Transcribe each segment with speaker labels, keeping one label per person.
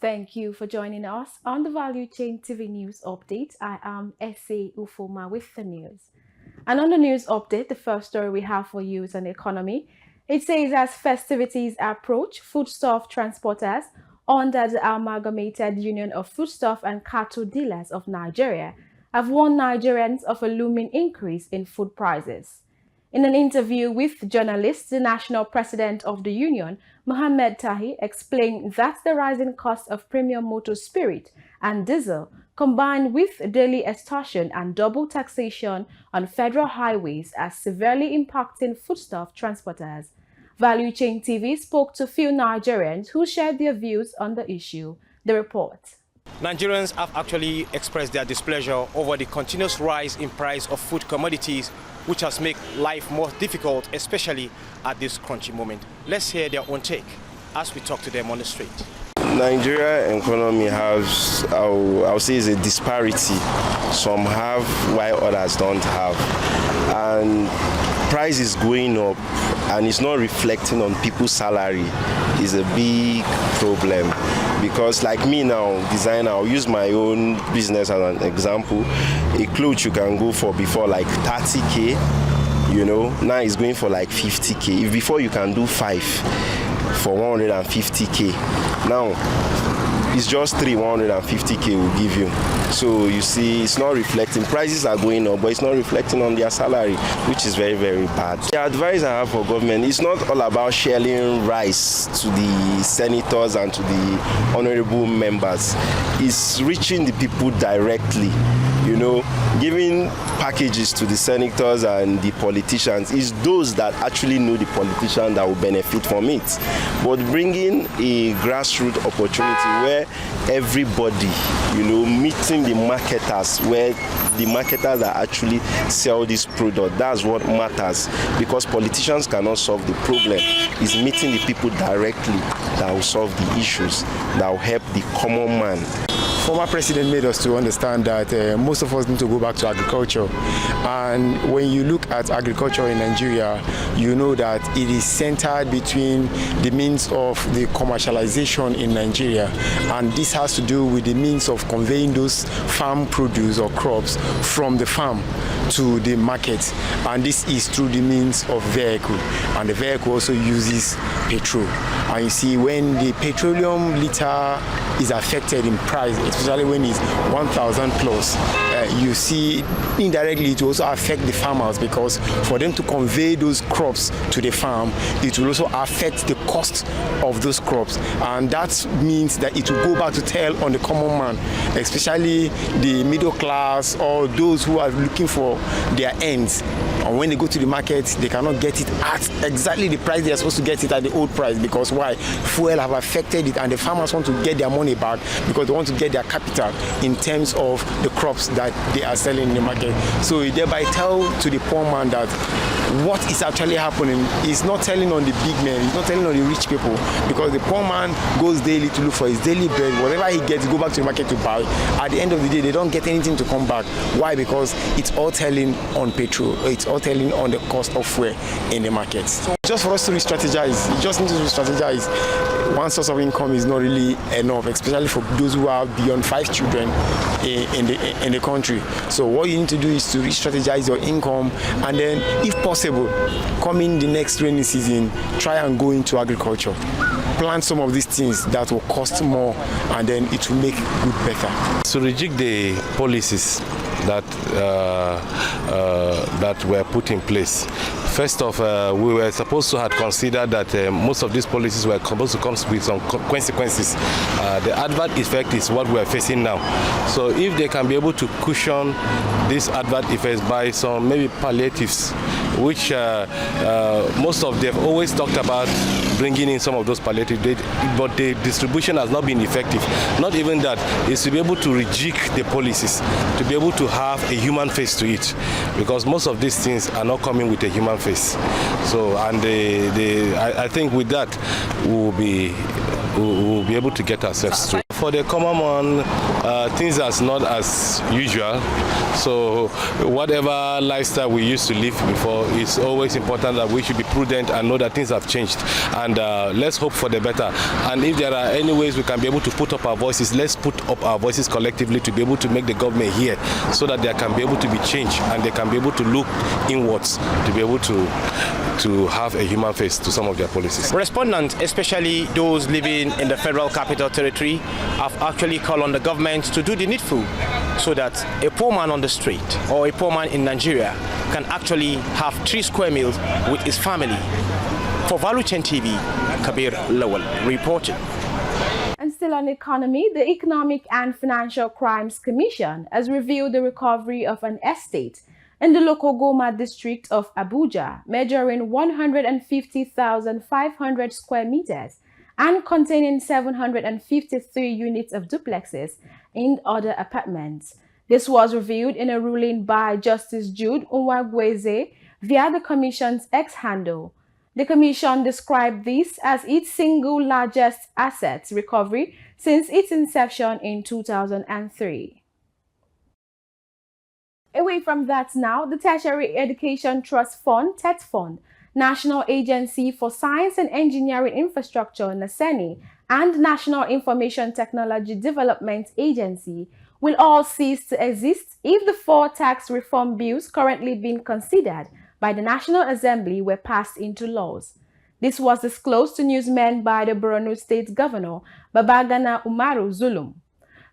Speaker 1: Thank you for joining us on the Value Chain TV News Update. I am S.A. Ufoma with the news. And on the news update, the first story we have for you is on the economy. It says as festivities approach, foodstuff transporters under the Amalgamated Union of Foodstuff and Cattle Dealers of Nigeria have warned Nigerians of a looming increase in food prices. In an interview with journalists, the national president of the union, Mohammed Tahi, explained that the rising cost of premium motor spirit and diesel, combined with daily extortion and double taxation on federal highways, are severely impacting foodstuff transporters. Value Chain TV spoke to few Nigerians who shared their views on the issue. The report.
Speaker 2: Nigerians have actually expressed their displeasure over the continuous rise in price of food commodities, which has made life more difficult, especially at this crunchy moment. Let's hear their own take as we talk to them on the street.
Speaker 3: Nigeria economy has, I'll say, is a disparity. Some have while others don't have. And price is going up and it's not reflecting on people's salary is a big problem. Because like me now, designer, I'll use my own business as an example. A clothes you can go for before like 30K, you know, now it's going for like 50K. If before you can do 5 for 150K. Now it's just 150K will give you. So you see, it's not reflecting. Prices are going up, but it's not reflecting on their salary, which is very, very bad. The advice I have for government, it's not all about sharing rice to the senators and to the honorable members. It's reaching the people directly. You know, giving packages to the senators and the politicians is those that actually know the politician that will benefit from it. But bringing a grassroots opportunity where everybody, you know, meeting the marketers, where the marketers that actually sell this product, that's what matters. Because politicians cannot solve the problem. It's meeting the people directly that will solve the issues, that will help the common man.
Speaker 4: Former president made us to understand that most of us need to go back to agriculture. And when you look at agriculture in Nigeria, you know that it is centered between the means of the commercialization in Nigeria. And this has to do with the means of conveying those farm produce or crops from the farm to the market. And this is through the means of vehicle. And the vehicle also uses petrol. And you see, when the petroleum liter is affected in price, especially when it's 1,000 plus, you see indirectly it will also affect the farmers, because for them to convey those crops to the farm, it will also affect the cost of those crops. And that means that it will go back to tell on the common man, especially the middle class or those who are looking for their ends. And when they go to the market, they cannot get it at exactly the price they are supposed to get it at the old price. Because why? Fuel have affected it, and the farmers want to get their money back because they want to get their capital in terms of the crops that they are selling in the market. So it thereby tell to the poor man that what is actually happening is not telling on the big men, it's not telling on the rich people, because the poor man goes daily to look for his daily bread. Whatever he gets, go back to the market to buy. At the end of the day, they don't get anything to come back. Why? Because it's all telling on petrol, it's all telling on the cost of fuel in the market. So just for us to re-strategize, you just need to re-strategize. One source of income is not really enough, especially for those who have beyond 5 children in the country. So what you need to do is to re-strategize your income, and then, if possible, come in the next rainy season, try and go into agriculture. Plant some of these things that will cost more, and then it will make good better.
Speaker 5: To reject the policies that were put in place. First off, we were supposed to have considered that most of these policies were supposed to come with some consequences. The adverse effect is what we are facing now. So if they can be able to cushion these adverse effects by some maybe palliatives, which most of them always talked about bringing in some of those palliatives, but the distribution has not been effective. Not even that, is to be able to reject the policies, to be able to have a human face to it, because most of these things are not coming with a human face. So, and I think with that, we'll we'll be able to get ourselves through. For the common man, things are not as usual. So whatever lifestyle we used to live before, it's always important that we should be prudent and know that things have changed. And let's hope for the better. And if there are any ways we can be able to put up our voices, let's put up our voices collectively to be able to make the government hear, so that there can be able to be change and they can be able to look inwards to be able to have a human face to some of their policies.
Speaker 2: Respondents, especially those living in the Federal Capital Territory, have actually called on the government to do the needful so that a poor man on the street or a poor man in Nigeria can actually have 3 square meals with his family. For Valuechain TV, Kabir Lawal reporting.
Speaker 1: And still on economy, the Economic and Financial Crimes Commission has revealed the recovery of an estate in the local Goma district of Abuja, measuring 150,500 square meters and containing 753 units of duplexes and other apartments. This was revealed in a ruling by Justice Jude Nwagweze via the Commission's X handle. The Commission described this as its single largest assets recovery since its inception in 2003. Away from that now, the Tertiary Education Trust Fund, TETFund, National Agency for Science and Engineering Infrastructure, NASENI, and National Information Technology Development Agency will all cease to exist if the 4 tax reform bills currently being considered by the National Assembly were passed into laws. This was disclosed to newsmen by the Borno State Governor, Babagana Umaru Zulum.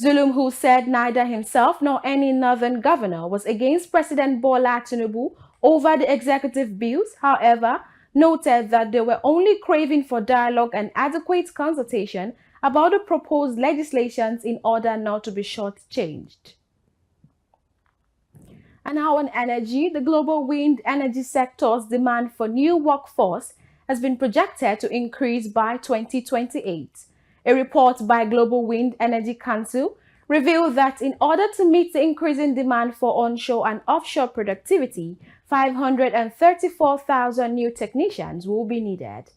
Speaker 1: Zulum, who said neither himself nor any northern governor was against President Bola Tinubu over the executive bills, however, noted that they were only craving for dialogue and adequate consultation about the proposed legislations in order not to be shortchanged. And now on energy, the global wind energy sector's demand for new workforce has been projected to increase by 2028. A report by Global Wind Energy Council revealed that in order to meet the increasing demand for onshore and offshore productivity, 534,000 new technicians will be needed.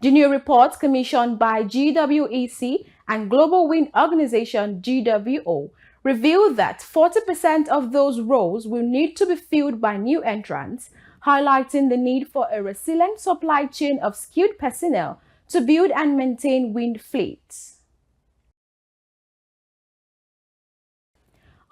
Speaker 1: The new report, commissioned by GWEC and Global Wind Organization GWO, revealed that 40% of those roles will need to be filled by new entrants, highlighting the need for a resilient supply chain of skilled personnel to build and maintain wind fleets.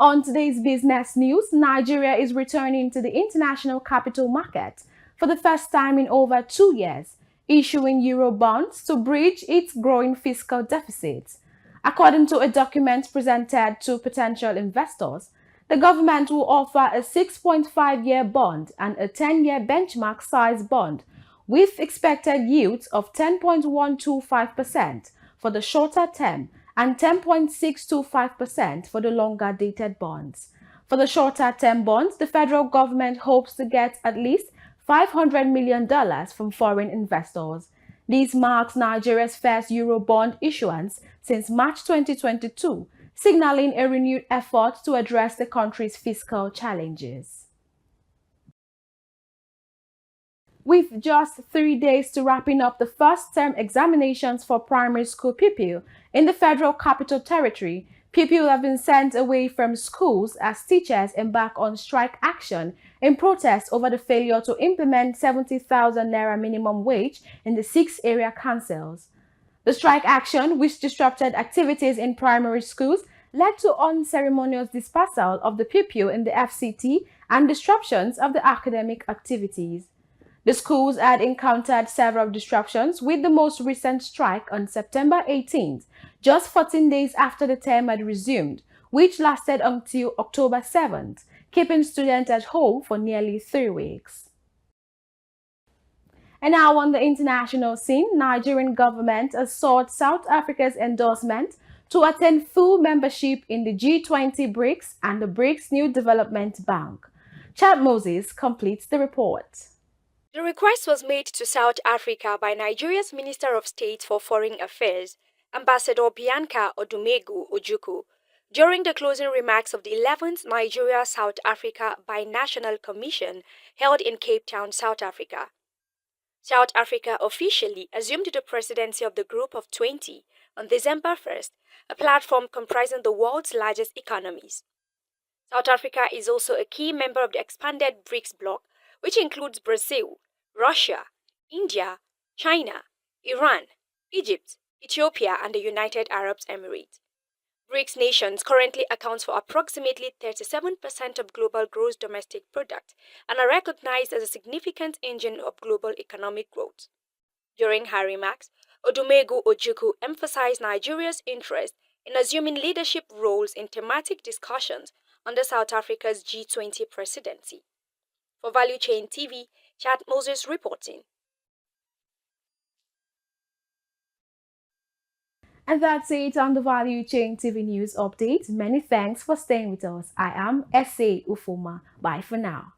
Speaker 1: On today's business news, Nigeria is returning to the international capital market for the first time in over 2 years, issuing euro bonds to bridge its growing fiscal deficits. According to a document presented to potential investors, the government will offer a 6.5-year bond and a 10-year benchmark size bond with expected yields of 10.125% for the shorter term and 10.625% for the longer dated bonds. For the shorter term bonds, the federal government hopes to get at least $500 million from foreign investors. This marks Nigeria's first euro bond issuance since March 2022, signaling a renewed effort to address the country's fiscal challenges. With just 3 days to wrapping up the first term examinations for primary school pupils in the Federal Capital Territory, pupils have been sent away from schools as teachers embark on strike action in protest over the failure to implement 70,000 naira minimum wage in the 6 area councils. The strike action, which disrupted activities in primary schools, led to unceremonious dispersal of the pupil in the FCT and disruptions of the academic activities. The schools had encountered several disruptions, with the most recent strike on September 18th, just 14 days after the term had resumed, which lasted until October 7th, keeping students at home for nearly 3 weeks. And now on the international scene, Nigerian government has sought South Africa's endorsement to attain full membership in the G20 BRICS and the BRICS New Development Bank. Chad Moses completes the report.
Speaker 6: The request was made to South Africa by Nigeria's Minister of State for Foreign Affairs, Ambassador Bianca Odumegu Ojukwu, during the closing remarks of the 11th Nigeria-South Africa Binational Commission held in Cape Town, South Africa. South Africa officially assumed the presidency of the Group of 20 on December 1st, a platform comprising the world's largest economies. South Africa is also a key member of the expanded BRICS bloc, which includes Brazil, Russia, India, China, Iran, Egypt, Ethiopia, and the United Arab Emirates. BRICS nations currently account for approximately 37% of global gross domestic product and are recognized as a significant engine of global economic growth. During her remarks, Odumegu Ojukwu emphasized Nigeria's interest in assuming leadership roles in thematic discussions under South Africa's G20 presidency. For Value Chain TV, Chad Moses reporting.
Speaker 1: And that's it on the Value Chain TV News Update. Many thanks for staying with us. I am S.A. Ufoma. Bye for now.